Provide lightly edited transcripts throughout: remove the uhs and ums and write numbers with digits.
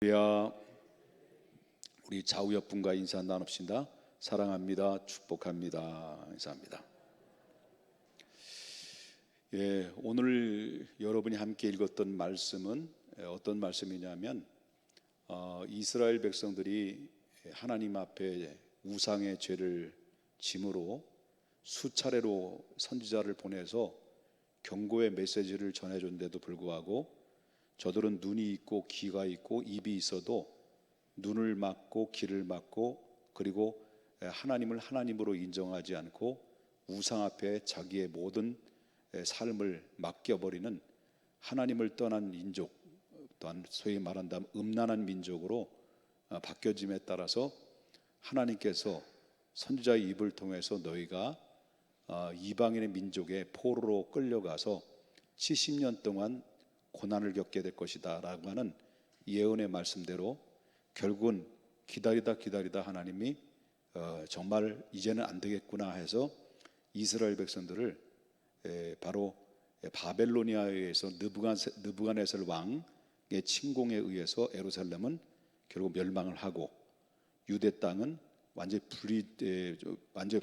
할렐루야. 우리 좌우옆 분과 인사 나눕시다. 사랑합니다. 축복합니다. 인사합니다. 오늘 여러분이 함께 읽었던 말씀은 어떤 말씀이냐면 이스라엘 백성들이 하나님 앞에 우상의 죄를 짐으로 수차례로 선지자를 보내서 경고의 메시지를 전해줬는데도 불구하고 저들은 눈이 있고 귀가 있고 입이 있어도 눈을 막고 귀를 막고 그리고 하나님을 하나님으로 인정하지 않고 우상 앞에 자기의 모든 삶을 맡겨버리는 하나님을 떠난 민족, 또한 소위 말한다면 음란한 민족으로 바뀌어짐에 따라서 하나님께서 선지자의 입을 통해서 너희가 이방인의 민족의 포로로 끌려가서 70년 동안 고난을 겪게 될 것이다 라고 하는 예언의 말씀대로 결국은 기다리다 하나님이 정말 이제는 안 되겠구나 해서 이스라엘 백성들을 바로 바벨로니아에 의해서 느부갓네살 왕의 침공에 의해서 예루살렘은 결국 멸망을 하고 유대 땅은 완전히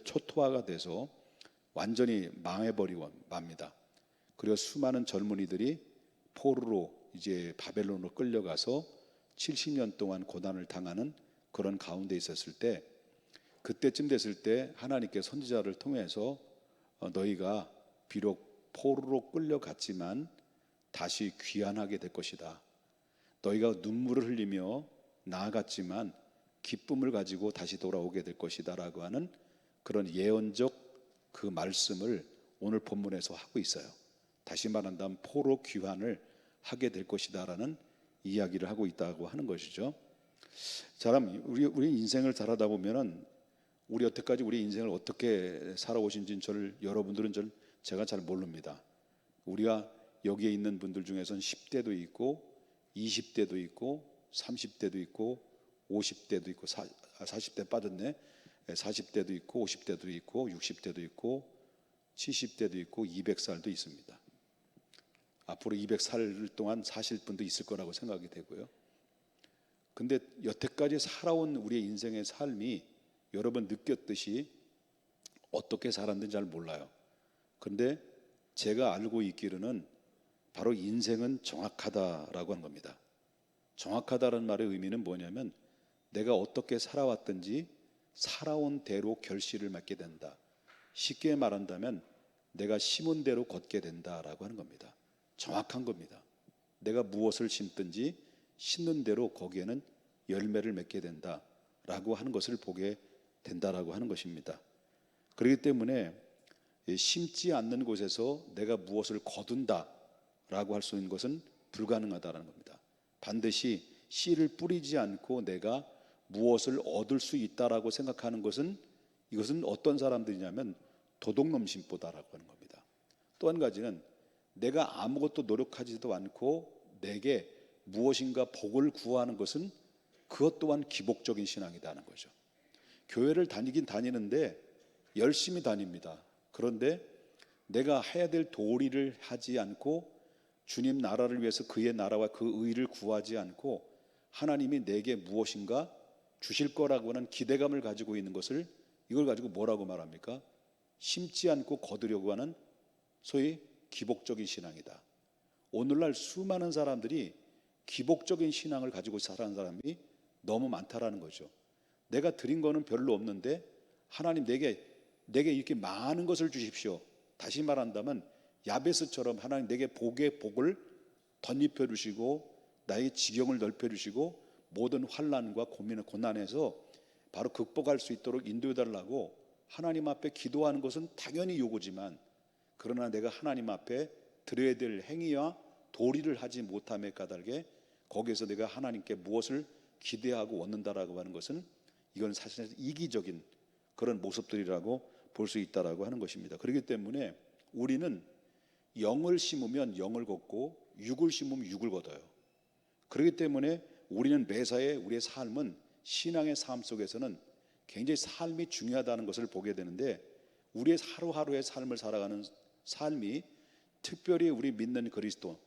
초토화가 돼서 완전히 망해버리고 맙니다. 그리고 수많은 젊은이들이 포로로 이제 바벨론으로 끌려가서 70년 동안 고난을 당하는 그런 가운데 있었을 때, 그때쯤 됐을 때 하나님께 선지자를 통해서 너희가 비록 포로로 끌려갔지만 다시 귀환하게 될 것이다. 너희가 눈물을 흘리며 나아갔지만 기쁨을 가지고 다시 돌아오게 될 것이다 라고 하는 그런 예언적 그 말씀을 오늘 본문에서 하고 있어요. 다시 말한다면 포로 귀환을 하게 될 것이다 라는 이야기를 하고 있다고 하는 것이죠. 우리 인생을 살아다 보면은 우리 여태까지 우리 인생을 어떻게 살아오신지는 여러분들은 제가 잘 모릅니다. 우리가 여기에 있는 분들 중에서는 10대도 있고 20대도 있고 30대도 있고 50대도 있고 40대 빠졌네. 40대도 있고 50대도 있고 60대도 있고 70대도 있고 200살도 있습니다. 앞으로 200살 동안 사실 분도 있을 거라고 생각이 되고요. 근데 여태까지 살아온 우리의 인생의 삶이 여러분 느꼈듯이 어떻게 살았는지 잘 몰라요. 근데 제가 알고 있기로는 바로 인생은 정확하다라고 하는 겁니다. 정확하다는 말의 의미는 뭐냐면 내가 어떻게 살아왔든지 살아온 대로 결실을 맺게 된다. 쉽게 말한다면 내가 심은 대로 걷게 된다라고 하는 겁니다. 정확한 겁니다. 내가 무엇을 심든지 심는 대로 거기에는 열매를 맺게 된다라고 하는 것을 보게 된다라고 하는 것입니다. 그렇기 때문에 심지 않는 곳에서 내가 무엇을 거둔다라고 할 수 있는 것은 불가능하다라는 겁니다. 반드시 씨를 뿌리지 않고 내가 무엇을 얻을 수 있다라고 생각하는 것은 이것은 어떤 사람들이냐면 도둑놈심보다라고 하는 겁니다. 또 한 가지는 내가 아무것도 노력하지도 않고 내게 무엇인가 복을 구하는 것은 그것 또한 기복적인 신앙이다는 거죠. 교회를 다니긴 다니는데 열심히 다닙니다. 그런데 내가 해야 될 도리를 하지 않고 주님 나라를 위해서 그의 나라와 그 의를 구하지 않고 하나님이 내게 무엇인가 주실 거라고 하는 기대감을 가지고 있는 것을 이걸 가지고 뭐라고 말합니까? 심지 않고 거두려고 하는 소위 기복적인 신앙이다. 오늘날 수많은 사람들이 기복적인 신앙을 가지고 살아가는 사람이 너무 많다라는 거죠. 내가 드린 거는 별로 없는데 하나님 내게 이렇게 많은 것을 주십시오. 다시 말한다면 야베스처럼 하나님 내게 복의 복을 덧입혀 주시고 나의 지경을 넓혀 주시고 모든 환난과 고난에서 바로 극복할 수 있도록 인도해 달라고 하나님 앞에 기도하는 것은 당연히 요구지만, 그러나 내가 하나님 앞에 드려야 될 행위와 도리를 하지 못함에 까닭에 거기에서 내가 하나님께 무엇을 기대하고 얻는다라고 하는 것은 이건 사실 이기적인 그런 모습들이라고 볼 수 있다라고 하는 것입니다. 그렇기 때문에 우리는 영을 심으면 영을 걷고 육을 심으면 육을 거둬요. 그렇기 때문에 우리는 매사에 우리의 삶은 신앙의 삶 속에서는 굉장히 삶이 중요하다는 것을 보게 되는데, 우리의 하루하루의 삶을 살아가는 삶이 특별히 우리 믿는 그리스도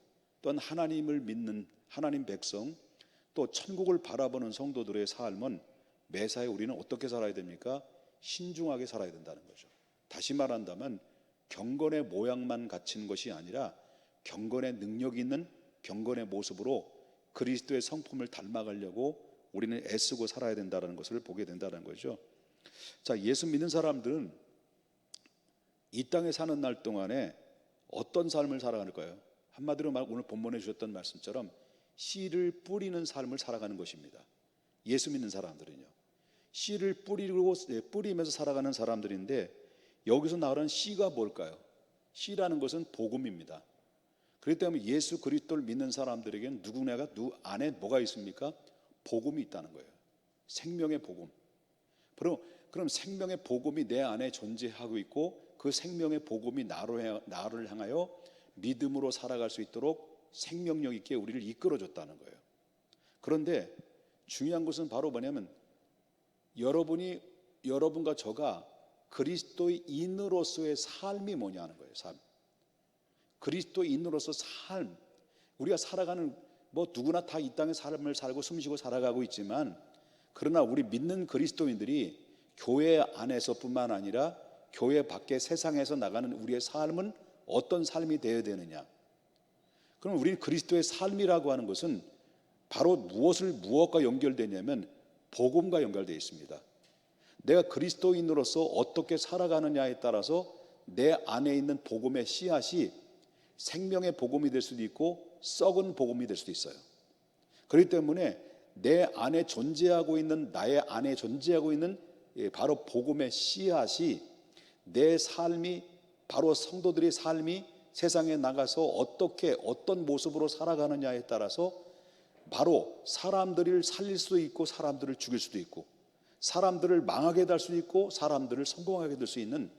또한 하나님을 믿는 하나님 백성 또 천국을 바라보는 성도들의 삶은 매사에 우리는 어떻게 살아야 됩니까? 신중하게 살아야 된다는 거죠. 다시 말한다면 경건의 모양만 갖춘 것이 아니라 경건의 능력 있는 경건의 모습으로 그리스도의 성품을 닮아가려고 우리는 애쓰고 살아야 된다는 것을 보게 된다는 거죠. 자, 예수 믿는 사람들은 이 땅에 사는 날 동안에 어떤 삶을 살아가는가요? 한마디로 오늘 본문에 주셨던 말씀처럼 씨를 뿌리는 삶을 살아가는 것입니다. 예수 믿는 사람들은요, 씨를 뿌리면서 살아가는 사람들인데, 여기서 나오는 씨가 뭘까요? 씨라는 것은 복음입니다. 그렇기 때문에 예수 그리스도를 믿는 사람들에게는 누구나가 안에 뭐가 있습니까? 복음이 있다는 거예요. 생명의 복음. 그럼 생명의 복음이 내 안에 존재하고 있고, 그 생명의 복음이 나를 향하여 믿음으로 살아갈 수 있도록 생명력 있게 우리를 이끌어줬다는 거예요. 그런데 중요한 것은 바로 뭐냐면, 여러분과 저가 그리스도인으로서의 삶이 뭐냐는 거예요. 삶. 그리스도인으로서 삶. 우리가 살아가는, 누구나 다 이 땅의 삶을 살고 숨쉬고 살아가고 있지만, 그러나 우리 믿는 그리스도인들이 교회 안에서뿐만 아니라 교회 밖에 세상에서 나가는 우리의 삶은 어떤 삶이 되어야 되느냐? 그럼 우리는 그리스도의 삶이라고 하는 것은 바로 무엇과 연결되냐면 복음과 연결되어 있습니다. 내가 그리스도인으로서 어떻게 살아가느냐에 따라서 내 안에 있는 복음의 씨앗이 생명의 복음이 될 수도 있고 썩은 복음이 될 수도 있어요. 그렇기 때문에 내 안에 존재하고 있는, 나의 안에 존재하고 있는 바로 복음의 씨앗이, 내 삶이, 바로 성도들의 삶이 세상에 나가서 어떤 모습으로 살아가느냐에 따라서 바로 사람들을 살릴 수도 있고 사람들을 죽일 수도 있고, 사람들을 망하게 될 수도 있고 사람들을 성공하게 될 수 있는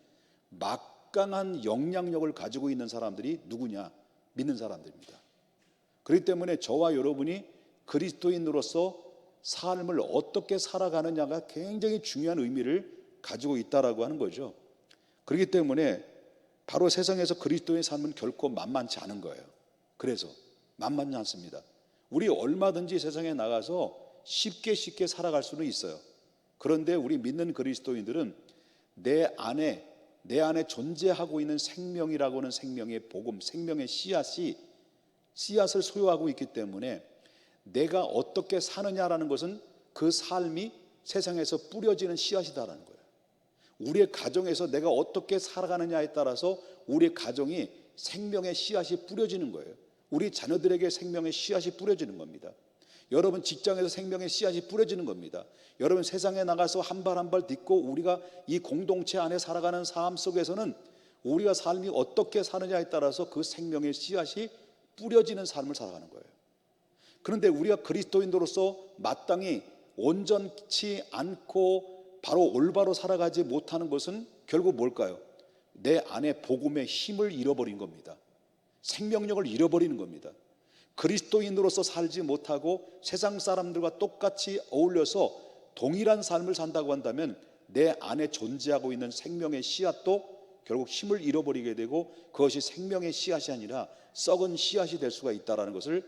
막강한 영향력을 가지고 있는 사람들이 누구냐? 믿는 사람들입니다. 그렇기 때문에 저와 여러분이 그리스도인으로서 삶을 어떻게 살아가느냐가 굉장히 중요한 의미를 가지고 있다라고 하는 거죠. 그렇기 때문에 바로 세상에서 그리스도의 삶은 결코 만만치 않은 거예요. 그래서 만만치 않습니다. 우리 얼마든지 세상에 나가서 쉽게 살아갈 수는 있어요. 그런데 우리 믿는 그리스도인들은 내 안에 존재하고 있는 생명이라고 하는 생명의 복음, 생명의 씨앗을 소유하고 있기 때문에 내가 어떻게 사느냐라는 것은 그 삶이 세상에서 뿌려지는 씨앗이다라는 거예요. 우리의 가정에서 내가 어떻게 살아가느냐에 따라서 우리의 가정이 생명의 씨앗이 뿌려지는 거예요. 우리 자녀들에게 생명의 씨앗이 뿌려지는 겁니다. 여러분 직장에서 생명의 씨앗이 뿌려지는 겁니다. 여러분 세상에 나가서 한 발 한 발 딛고 우리가 이 공동체 안에 살아가는 삶 속에서는 우리가 삶이 어떻게 사느냐에 따라서 그 생명의 씨앗이 뿌려지는 삶을 살아가는 거예요. 그런데 우리가 그리스도인으로서 마땅히 온전치 않고 바로 올바로 살아가지 못하는 것은 결국 뭘까요? 내 안에 복음의 힘을 잃어버린 겁니다. 생명력을 잃어버리는 겁니다. 그리스도인으로서 살지 못하고 세상 사람들과 똑같이 어울려서 동일한 삶을 산다고 한다면 내 안에 존재하고 있는 생명의 씨앗도 결국 힘을 잃어버리게 되고 그것이 생명의 씨앗이 아니라 썩은 씨앗이 될 수가 있다는 것을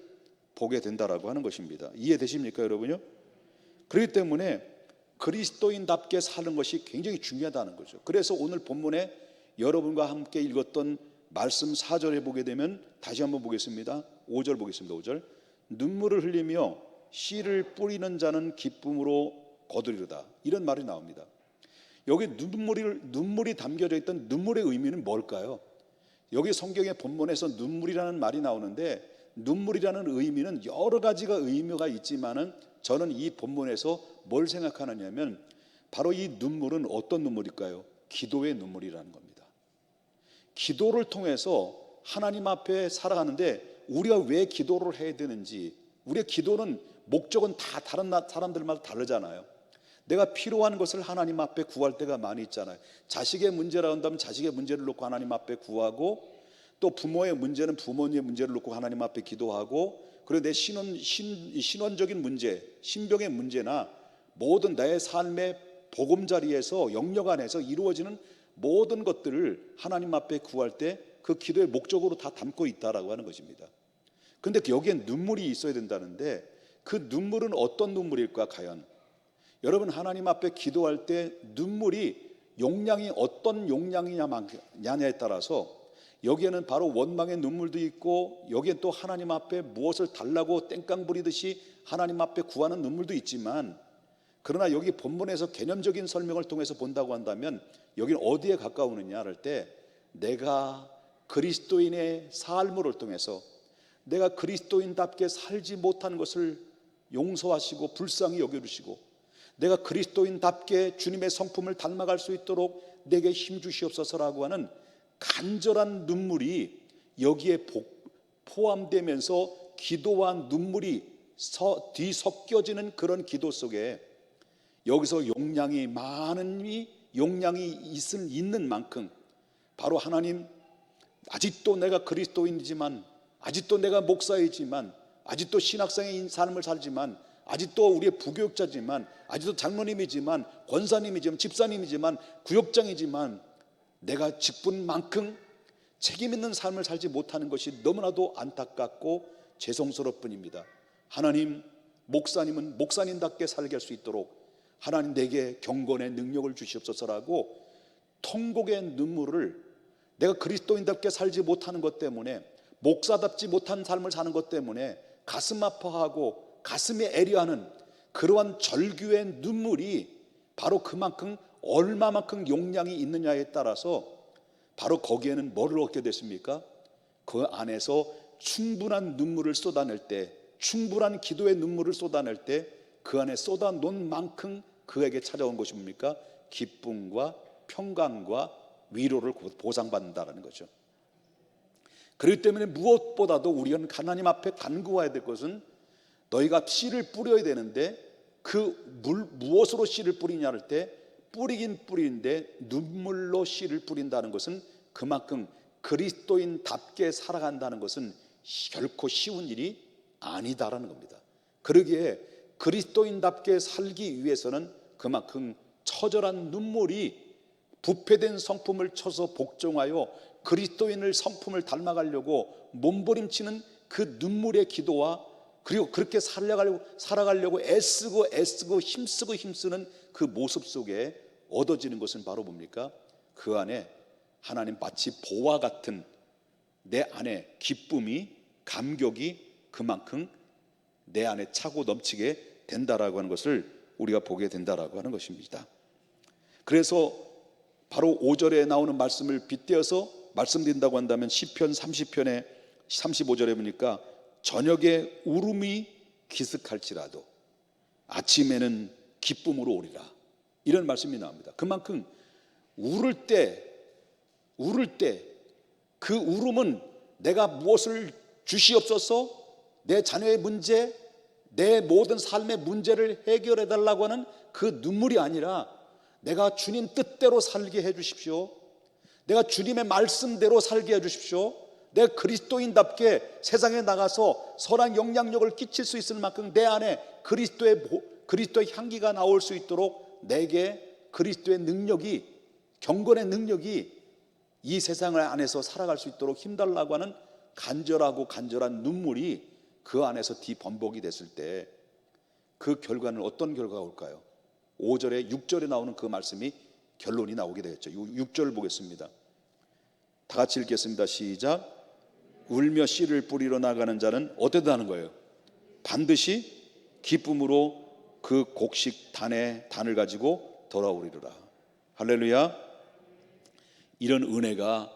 보게 된다라고 하는 것입니다. 이해되십니까, 여러분요? 그렇기 때문에 그리스도인답게 사는 것이 굉장히 중요하다는 거죠. 그래서 오늘 본문에 여러분과 함께 읽었던 말씀 4절에 보게 되면 다시 한번 보겠습니다. 5절 보겠습니다. 5절. 눈물을 흘리며 씨를 뿌리는 자는 기쁨으로 거두리로다. 이런 말이 나옵니다. 여기 눈물이 담겨져 있던 눈물의 의미는 뭘까요? 여기 성경의 본문에서 눈물이라는 말이 나오는데 눈물이라는 의미는 여러 가지가 의미가 있지만은 저는 이 본문에서 뭘 생각하느냐면 바로 이 눈물은 어떤 눈물일까요? 기도의 눈물이라는 겁니다. 기도를 통해서 하나님 앞에 살아가는데 우리가 왜 기도를 해야 되는지, 우리의 기도는 목적은 다 다른 사람들마다 다르잖아요. 내가 필요한 것을 하나님 앞에 구할 때가 많이 있잖아요. 자식의 문제라 한다면 자식의 문제를 놓고 하나님 앞에 구하고, 또 부모의 문제는 부모님의 문제를 놓고 하나님 앞에 기도하고, 그리고 내 신원적인 문제, 신병의 문제나 모든 나의 삶의 보금자리에서 영역 안에서 이루어지는 모든 것들을 하나님 앞에 구할 때 그 기도의 목적으로 다 담고 있다라고 하는 것입니다. 그런데 여기에 눈물이 있어야 된다는데 그 눈물은 어떤 눈물일까 과연? 여러분, 하나님 앞에 기도할 때 눈물이 용량이 어떤 용량이냐에 따라서 여기에는 바로 원망의 눈물도 있고, 여기에 또 하나님 앞에 무엇을 달라고 땡깡 부리듯이 하나님 앞에 구하는 눈물도 있지만, 그러나 여기 본문에서 개념적인 설명을 통해서 본다고 한다면 여기는 어디에 가까우느냐 할 때, 내가 그리스도인의 삶을 통해서 내가 그리스도인답게 살지 못한 것을 용서하시고 불쌍히 여겨주시고, 내가 그리스도인답게 주님의 성품을 닮아갈 수 있도록 내게 힘 주시옵소서라고 하는 간절한 눈물이 여기에 포함되면서 기도와 눈물이 뒤섞여지는 그런 기도 속에, 여기서 용량이 많은 용량이 있는 만큼 바로 하나님, 아직도 내가 그리스도인이지만, 아직도 내가 목사이지만, 아직도 신학생의 삶을 살지만, 아직도 우리의 부교육자지만, 아직도 장로님이지만, 권사님이지만, 집사님이지만, 구역장이지만, 내가 직분만큼 책임 있는 삶을 살지 못하는 것이 너무나도 안타깝고 죄송스러울 뿐입니다. 하나님, 목사님은 목사님답게 살게 할 수 있도록 하나님 내게 경건의 능력을 주시옵소서라고 통곡의 눈물을, 내가 그리스도인답게 살지 못하는 것 때문에, 목사답지 못한 삶을 사는 것 때문에 가슴 아파하고 가슴에 애려하는 그러한 절규의 눈물이 바로 그만큼 얼마만큼 용량이 있느냐에 따라서 바로 거기에는 뭐를 얻게 됐습니까? 그 안에서 충분한 눈물을 쏟아낼 때, 충분한 기도의 눈물을 쏟아낼 때 그 안에 쏟아놓은 만큼 그에게 찾아온 것이 뭡니까? 기쁨과 평강과 위로를 보상받는다는 거죠. 그렇기 때문에 무엇보다도 우리는 하나님 앞에 간구해야 될 것은, 너희가 씨를 뿌려야 되는데 무엇으로 씨를 뿌리냐 할 때, 뿌리긴 뿌리는데 눈물로 씨를 뿌린다는 것은 그만큼 그리스도인답게 살아간다는 것은 결코 쉬운 일이 아니다라는 겁니다. 그러기에 그리스도인답게 살기 위해서는 그만큼 처절한 눈물이, 부패된 성품을 쳐서 복종하여 그리스도인을 성품을 닮아가려고 몸부림치는 그 눈물의 기도와, 그리고 그렇게 살아가려고 애쓰고 힘쓰는 그 모습 속에 얻어지는 것은 바로 뭡니까? 그 안에 하나님 마치 보화 같은 내 안에 기쁨이, 감격이 그만큼 내 안에 차고 넘치게 된다라고 하는 것을 우리가 보게 된다라고 하는 것입니다. 그래서 바로 5절에 나오는 말씀을 빗대어서 말씀드린다고 한다면 시편 30편의 35절에 보니까, 저녁에 울음이 기습할지라도 아침에는 기쁨으로 오리라, 이런 말씀이 나옵니다. 그만큼 울을 때 그 울음은 내가 무엇을 주시옵소서, 내 자녀의 문제, 내 모든 삶의 문제를 해결해 달라고 하는 그 눈물이 아니라, 내가 주님 뜻대로 살게 해 주십시오, 내가 주님의 말씀대로 살게 해 주십시오, 내가 그리스도인답게 세상에 나가서 선한 영향력을 끼칠 수 있을 만큼 내 안에 그리스도의 향기가 나올 수 있도록 내게 그리스도의 능력이, 경건의 능력이 이 세상을 안에서 살아갈 수 있도록 힘달라고 하는 간절한 눈물이 그 안에서 뒤범벅이 됐을 때 그 결과는 어떤 결과가 올까요? 5절에 6절에 나오는 그 말씀이 결론이 나오게 되겠죠. 6절 보겠습니다. 다 같이 읽겠습니다. 시작. 울며 씨를 뿌리러 나가는 자는 어떻게 하는 거예요? 반드시 기쁨으로 그 곡식 단을 가지고 돌아오리라. 할렐루야. 이런 은혜가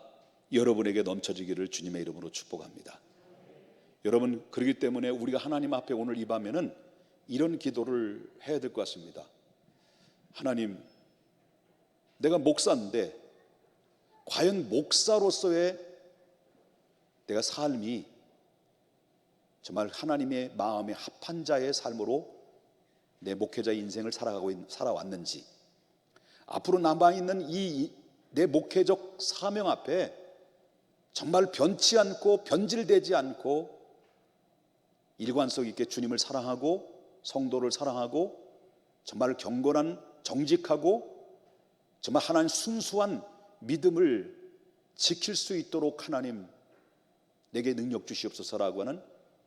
여러분에게 넘쳐지기를 주님의 이름으로 축복합니다. 여러분, 그렇기 때문에 우리가 하나님 앞에 오늘 이 밤에는 이런 기도를 해야 될 것 같습니다. 하나님, 내가 목사인데 과연 목사로서의 내가 삶이 정말 하나님의 마음에 합한 자의 삶으로 내 목회자의 인생을 살아왔는지, 앞으로 남아있는 이 내 목회적 사명 앞에 정말 변치 않고 변질되지 않고 일관성 있게 주님을 사랑하고 성도를 사랑하고 정말 경건한, 정직하고 정말 하나님 순수한 믿음을 지킬 수 있도록 하나님 내게 능력 주시옵소서라고 하는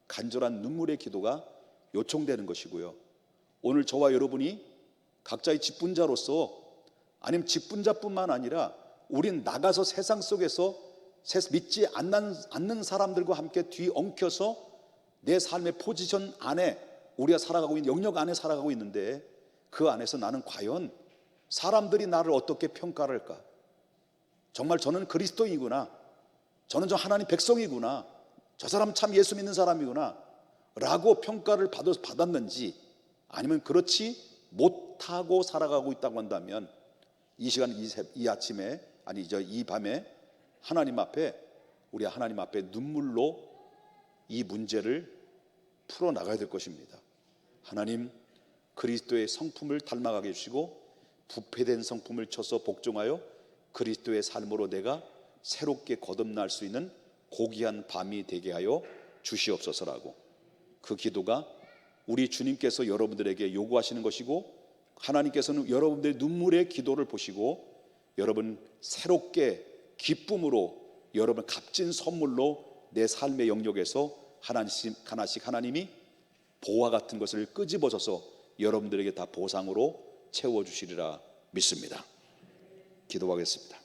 간절한 눈물의 기도가 요청되는 것이고요. 오늘 저와 여러분이 각자의 직분자로서, 아니면 직분자뿐만 아니라 우린 나가서 세상 속에서 믿지 않는 사람들과 함께 뒤엉켜서 내 삶의 포지션 안에 우리가 살아가고 있는 영역 안에 살아가고 있는데, 그 안에서 나는 과연 사람들이 나를 어떻게 평가를 할까? 정말 저는 그리스도인이구나, 저는 저 하나님 백성이구나, 저 사람 참 예수 믿는 사람이구나 라고 평가를 받았는지, 아니면 그렇지 못하고 살아가고 있다고 한다면, 이 시간, 이 아침에, 아니죠, 이 밤에 하나님 앞에, 우리 하나님 앞에 눈물로 이 문제를 풀어나가야 될 것입니다. 하나님, 그리스도의 성품을 닮아가게 해주시고 부패된 성품을 쳐서 복종하여 그리스도의 삶으로 내가 새롭게 거듭날 수 있는 고귀한 밤이 되게 하여 주시옵소서라고, 그 기도가 우리 주님께서 여러분들에게 요구하시는 것이고, 하나님께서는 여러분들의 눈물의 기도를 보시고 여러분 새롭게 기쁨으로, 여러분 값진 선물로 내 삶의 영역에서 하나씩 하나님이 보화 같은 것을 끄집어져서 여러분들에게 다 보상으로 채워주시리라 믿습니다. 기도하겠습니다.